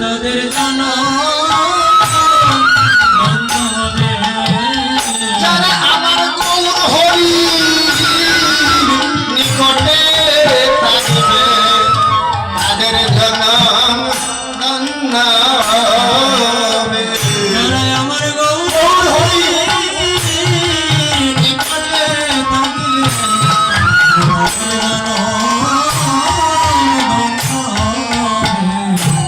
তাদের জানা যারা আমার গৌর হরি নিকটে থাকবে তাদের জনম ধন্য হবে। যারা আমার গৌর হরি নিকটে থাকবে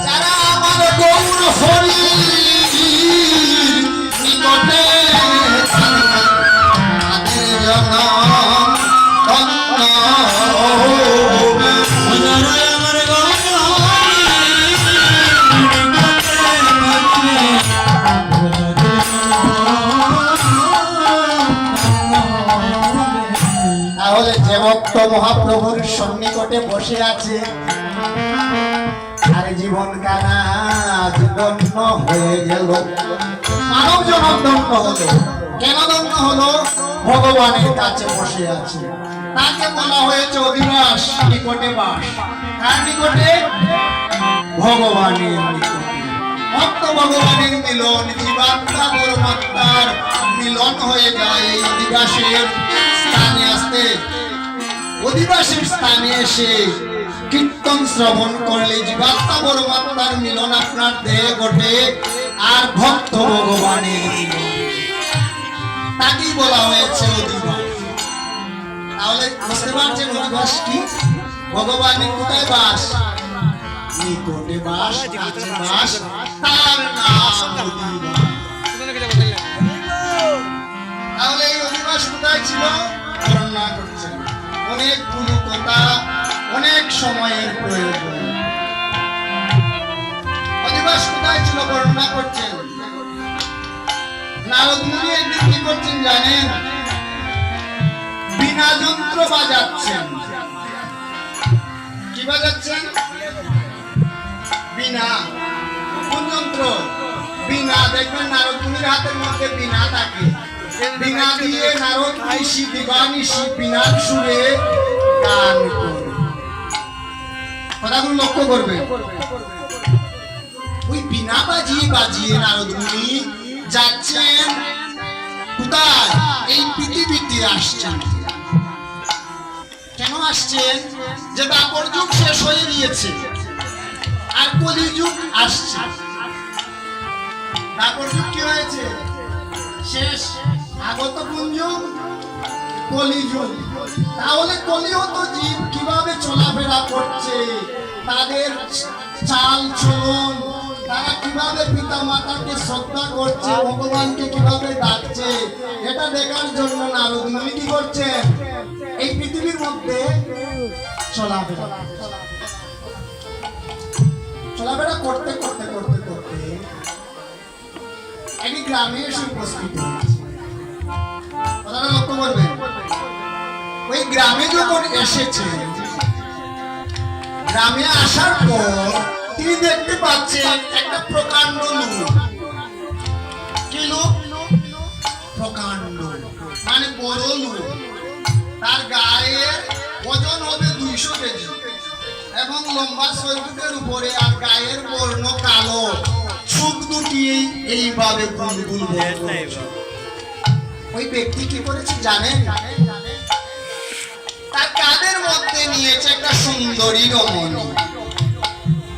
যারা আমার গৌর হরি নিকটে থাকবে তাদের জনম ধন্য হবে। যারা আমার গৌর তাহলে যে ভক্ত মহাপ্রভুর সন্নিকটে বসে আছে আর জীবন কানা ধন্য হয়ে গেল, মানব জনম ধন্য হলো। কেন ধন্য হলো? ভগবানের কাছে বসে আছে, তাকে বলা হয়েছে অধিবাস, নিকটে বাস। কার নিকটে? ভগবানের নিকটে। ভক্ত ভগবানের মিলন, জীবাত্মা পরমাত্মার মিলন হয়ে যায় এই অধিবাসের স্থানে আসতে। অধিবাসের স্থানে এসে কীর্তন শ্রবণ করলে জীবাত্মা পরমাত্মার মিলন আপনার দেহে ঘটে আর ভক্ত ভগবানের মিলন, তাকেই বলা হয়েছে অধিবাস। তাহলে বুঝতে পারছেন অধিবাস কি? ভগবানের কোথায় বাস? নিকটে বাস, কাছে বাস, তার নাম অধিবাস। তাহলে এই অধিবাস কোথায় ছিল? বর্ণনা করছেন অনেকগুলো কথা, অনেক সময়ের প্রয়োজন। অধিবাস কোথায় ছিল বর্ণনা করছেন। নারদ মুনি একদিন কি করছেন জানেন? বীণা যন্ত্র বাজাচ্ছেন। কি বাজাচ্ছেন? বীণা। কোন যন্ত্র? বীণা। দেখবেন নারদ মুনির হাতের মধ্যে বীণা থাকে। বীণা দিয়ে নারদ ঋষি দিবানিশি বীণার সুরে গান করে। কথাগুলো লক্ষ্য করবে। ওই বীণা বাজিয়ে বাজিয়ে নারদ মুনি যাচ্ছেন কোথায়? এই পৃথিবীতে আসছেন। কেন আসছেন? যে দাপর যুগ শেষ হয়ে গিয়েছে আর কলিযুগ আসছে। দাপর যুগ কি হয়েছে? শেষ। আগত কোন যুগ? কলিযুগ। তাহলে কলিহত জীব কিভাবে চলাফেরা করছে, তাদের চাল চলন, তারা কিভাবে পিতা মাতাকে শ্রদ্ধা করছে, ভগবানকে কিভাবে ডাকছে, এটা দেখার জন্য নারদ মুনি কি করছেন? এই পৃথিবীর মধ্যে চলাফেরা করতে করতে করতে করতে একটি গ্রামে এসে উপস্থিত হয়েছে। কথাটা লক্ষ্য করবেন। ওই গ্রামে যখন এসেছে, গ্রামে আসার পর তিনি দেখতে পাচ্ছেন একটা প্রকাণ্ড লোক। কি লোক? প্রকাণ্ড মানে বড় লোক। তার গায়ের ওজন হবে 200 কেজি এবং লম্বা 6 ফুটের উপরে, আর গায়ের বর্ণ কালো, চোখ দুটি এইভাবে গুলগুল। ওই ব্যক্তি কি করেছে জানেন? তার কাঁধের মধ্যে নিয়েছে একটা সুন্দরী রমণী।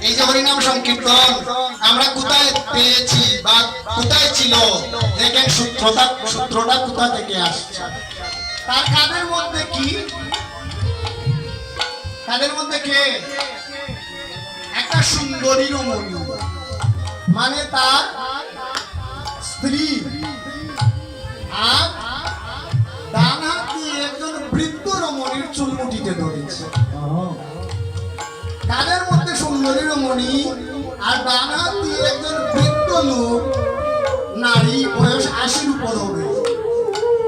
এই যে হরিনাম সংকীর্তন আমরা কোথায় পেয়েছি বা কোথায় ছিল, দেখেন সূত্রটা কোথা থেকে আসছে। তার কাঁধের মধ্যে কি? কাঁধের মধ্যে কে? একটা সুন্দরী রমণী, মানে তার স্ত্রী। আর ডান হাত দিয়ে একজন বৃদ্ধ রমণীর চুলমুটিতে ধরেছে। কাঁধের মধ্যে সুন্দরী রমণী আর ডান হাত দিয়ে একজন বৃদ্ধ লোক, নারী, বয়স 80-র উপর হবে,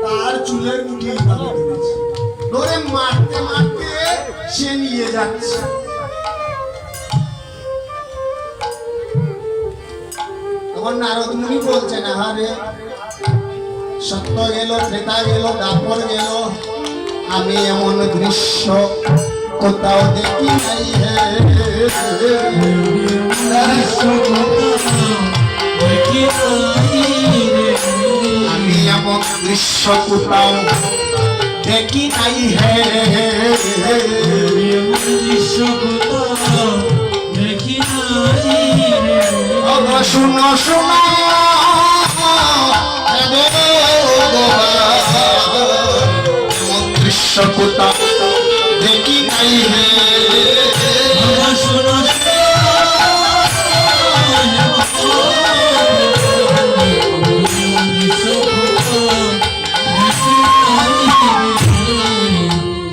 তার চুলের মুঠি এইভাবে ধরেছে। ধরে মারতে মারতে সে নিয়ে যাচ্ছে। তখন নারদ মুনি বলছেন, আহারে, সত্য গেল, ত্রেতা গেল, দাপর গেল, আমি এমন দৃশ্য কোথাও দেখি নাই হে দেখি নাই রে আমি এমন দৃশ্য কোথাও দেখি নাই হে এমন দৃশ্য কোথাও দেখি নাই রে ওগো শুনো শুনো এমন দৃশ্য কোথাও দেখি নাই হে শোনো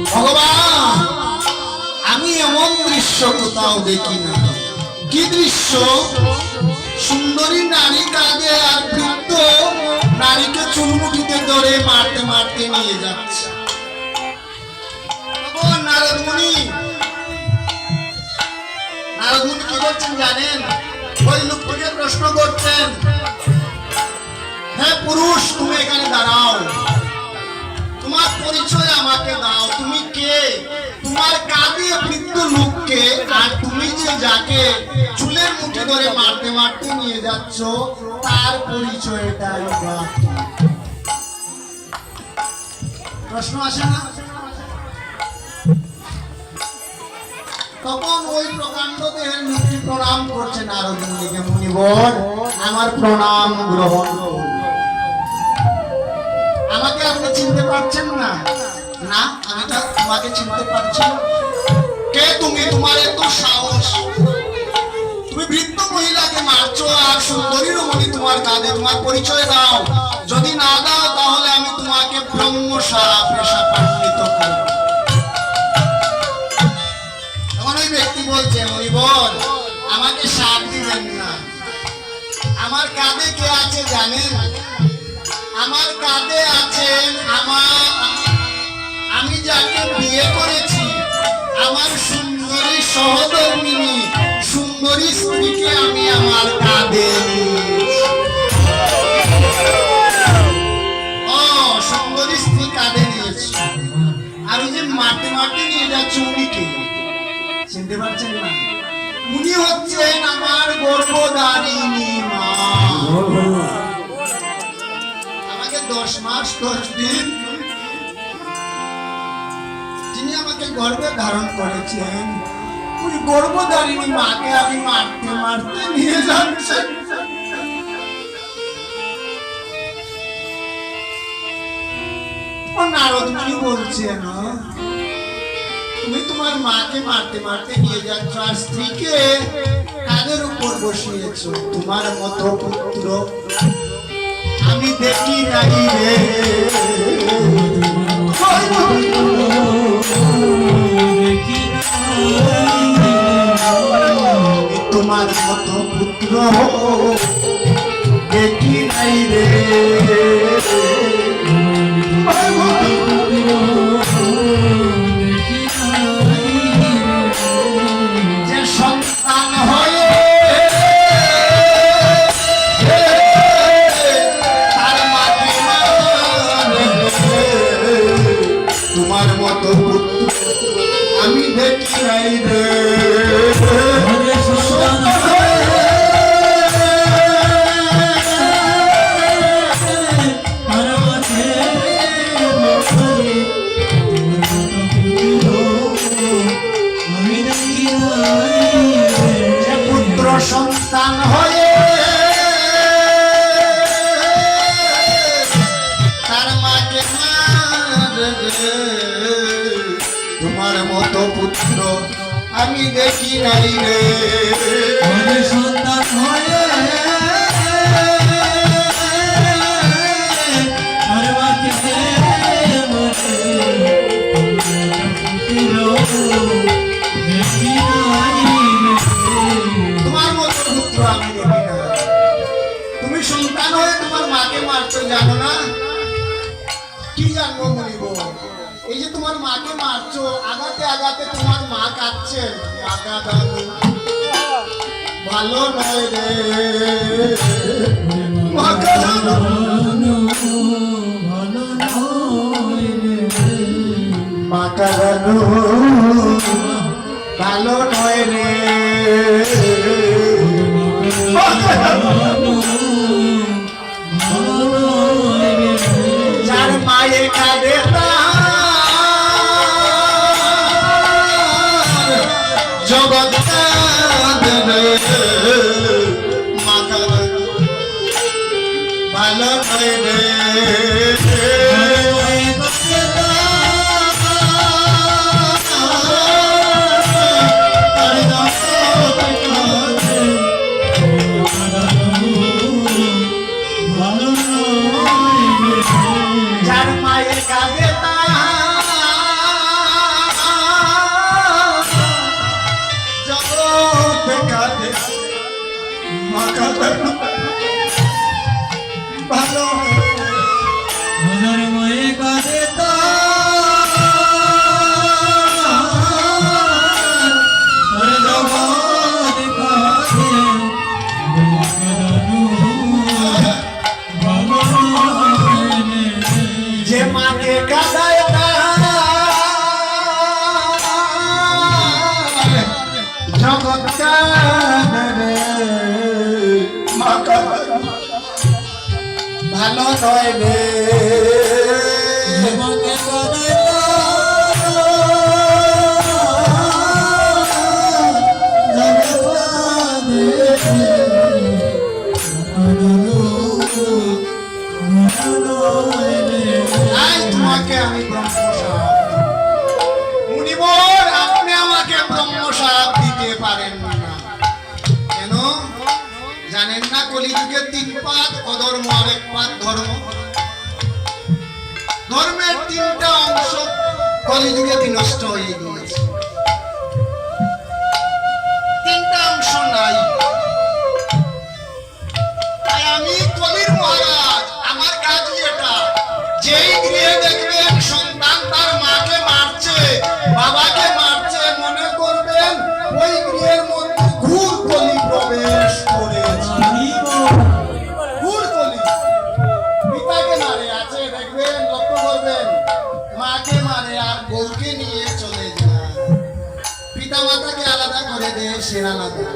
ভগবান আমি এমন দৃশ্য কোথাও দেখি না কি দৃশ্য সুন্দরী নারী কাঁধে আর বৃদ্ধ নারীকে চুলমুঠিতে ধরে মারতে মারতে নিয়ে যাচ্ছে ভগবান নারদ মুনি কি করছেন জানেন ওই লোকটিকে প্রশ্ন করছেন হ্যাঁ পুরুষ তুমি এখানে দাঁড়াও তোমার পরিচয় আমাকে দাও তুমি কে তোমার কাঁধে বৃদ্ধ লোককে আর তুমি যে যাকে চুলের মুঠি ধরে মারতে মারতে নিয়ে যাচ্ছ তার পরিচয়টাই বা কি? প্রশ্ন আসে না তখন ওই প্রকাণ্ড দেহের মূর্তি প্রণাম করছে নারদ মুনিকে মুনিবর আমার প্রণাম গ্রহণ করুন আমাকে আপনি চিনতে পারছেন না না আমি তো তোমাকে চিনতে পারছি না কে তুমি তোমার এত সাহস তুমি বৃদ্ধ মহিলাকে মারছো আর সুন্দরী রমণী তোমার কাঁধে তোমার পরিচয় দাও যদি না দাও তাহলে আমি তোমাকে ব্রহ্মশাপ পেশাপান্বিত করব তখন ওই ব্যক্তি বলছে মনিবর আমাকে শাপ দিবেন না আমার কাঁধে কে আছে জানেন আমার কাঁধে আছেন আমি যাকে বিয়ে করেছি আমার সুন্দরী সহধর্মিনী সুন্দরী স্ত্রীকে আমি আমার কাঁধে সুন্দরী স্ত্রী কাঁধে নিয়েছি আর ওই যে মাটি মাটি নিয়ে যাচ্ছে উনি কে চিনতে পারছেন না উনি হচ্ছেন আমার গর্ভধারিণী মা 10 মাস 10 দিন যিনি আমাকে গর্ভে ধারণ করেছেন ওই গর্ভধারিণী মাকে আমি মারতে মারতে নিয়ে যাচ্ছে নারদ মুনি বলছেন তুমি তোমার মাকে মারতে মারতে নিয়ে যাচ্ছ আর স্ত্রীকে কাঁধের উপর বসিয়েছো তোমার মতো পুত্র আমি দেখি নাই রে তোমার মতো পুত্র দেখি নাই রে যে সন্তান হয়ে তোমার মতো পুত্র আমি দেখি নাই রে পুত্র সন্তান হয়ে তার মাকে তোমার মতো পুত্র আমি দেখি নাই রে সন্তান হয়ে তোমার মতো পুত্র আমি দেখি না তুমি সন্তান হয়ে তোমার মাকে মারছো জানো না কি জানবো বলিব এই যে তোমার মাকে মারছো আগাতে আগাতে তোমার মা কাঁদছে ভালো নয় রে মা মাকারানু ভালো নয় রে যার মায়ের কাঁদে তার জগৎ কাঁদে রে মাকারানু ভালো নয় রে যার মায়ের কাঁদে জগৎ কাঁদে মা কাঁদানো ভালো মজার মায়ে কাঁদে যে মাকে কাঁদায় জগৎ কাঁদে রে মা কাঁদানো ভালো নয় রে আজ তোমাকে আমি ব্রহ্মশাপ মুনিবর আপনি আমাকে ব্রহ্মশাপ দিতে পারেন না কেন জানেন না কলিযুগে 3 পাত অধর্ম আর 1 পাত ধর্ম ধর্মের 3টা অংশ কলিযুগে বিনষ্ট হয়ে গিয়েছে 3টা অংশ নাই তাই আমি কলির মহারাজ আমার কাজ এটা যেই গৃহে দেখবেন সন্তান তার মাকে মারছে বাবাকে মারছে মনে করবেন ওই গৃহের মধ্যে ঘুর কলি প্রবেশ করেছে ঘুর কলি পিতাকে মারে আছে দেখবেন লক্ষ্য করবেন মাকে মারে আর বউকে নিয়ে চলে যায় পিতা মাতাকে আলাদা করে দেয় সে আলাদা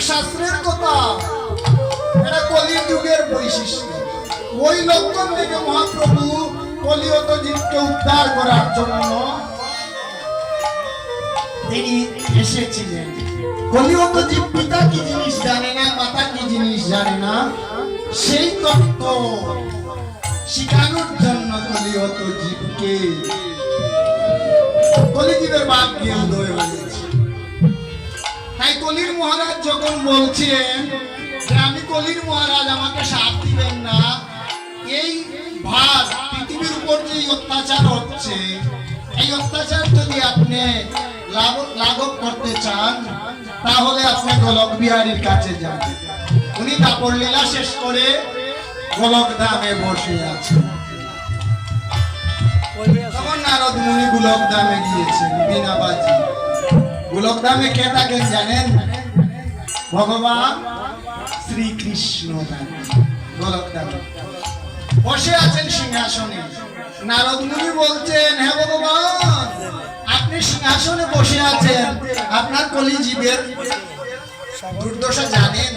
শাস্ত্রের কথা এটা কলির যুগের বৈশিষ্ট্য ওই লক্ষণ থেকে মহাপ্রভু কলিয়ত জীবকে উদ্ধার করার জন্য তিনি এসেছিলেন কলিয়ত জীব পিতা কি জিনিস জানে না মাতা কি জিনিস জানে না সেই তত্ত্ব শিখানোর জন্য কলিয়ত জীবকে কলিজীবের বাপ গিয়ে উদয় হয়েছে তাই কলির মহারাজ যখন বলছেন যে আমি কলির মহারাজ আমাকে শাপ দিবেন না এই ভার পৃথিবীর উপর যে অত্যাচার হচ্ছে এই অত্যাচার যদি আপনি লাঘব করতে চান তাহলে আপনি গোলক বিহারীর কাছে যান উনি দাপর লীলা শেষ করে গোলক ধামে বসে আছেন তখন নারদ মুনি গোলক ধামে গিয়েছেন বিনা বাজি গোলক ধামে কে থাকেন জানেন ভগবান শ্রীকৃষ্ণ গোলক ধামে বসে আছেন সিংহাসনে নারদ মুনি বলছেন হে ভগবান আপনি সিংহাসনে বসে আছেন আপনার কলিজীবের দুর্দশা জানেন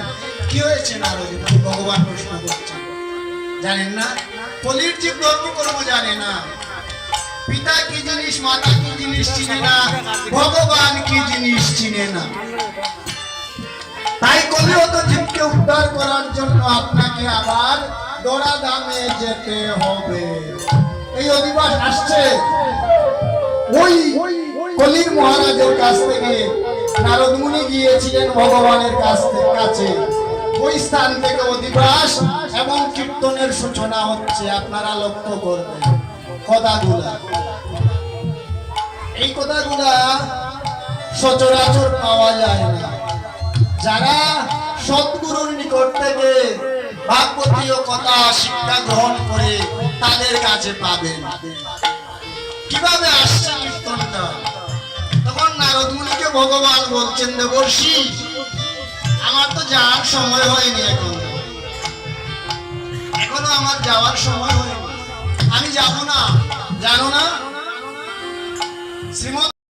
কি হয়েছে নারদ মুনি ভগবান প্রশ্ন করছেন জানেন না কলির জীব ধর্মকর্ম জানে না পিতা কি জিনিস মাতা কি জিনিস চিনে না ভগবান কি জিনিস চিনে না তাই কলিয়ত জীবকে উদ্ধার করার জন্য আপনাকে আবার দোড়া ধামে যেতে হবে এই অধিবাস আসছে ওই কলির মহারাজের কাছ থেকে নারদ মুনি গিয়েছিলেন ভগবানের কাছে ওই স্থান থেকে অধিবাস এবং কীর্তনের সূচনা হচ্ছে আপনারা লক্ষ্য করবেন কথাগুলা এই কথাগুলা সচরাচর পাওয়া যায় না যারা সদ্গুরুর নিকট থেকে ভাগবতীয় কথা শিক্ষা গ্রহণ করে তাদের কাছে পাবেন কিভাবে আসছে কীর্তনটা তখন নারদ মুনিকে ভগবান বলছেন দেবর্ষি আমার তো যাওয়ার সময় হয়নি এখনো আমার যাওয়ার সময় হয়নি আমি যাব না জানো না শ্রীমৎ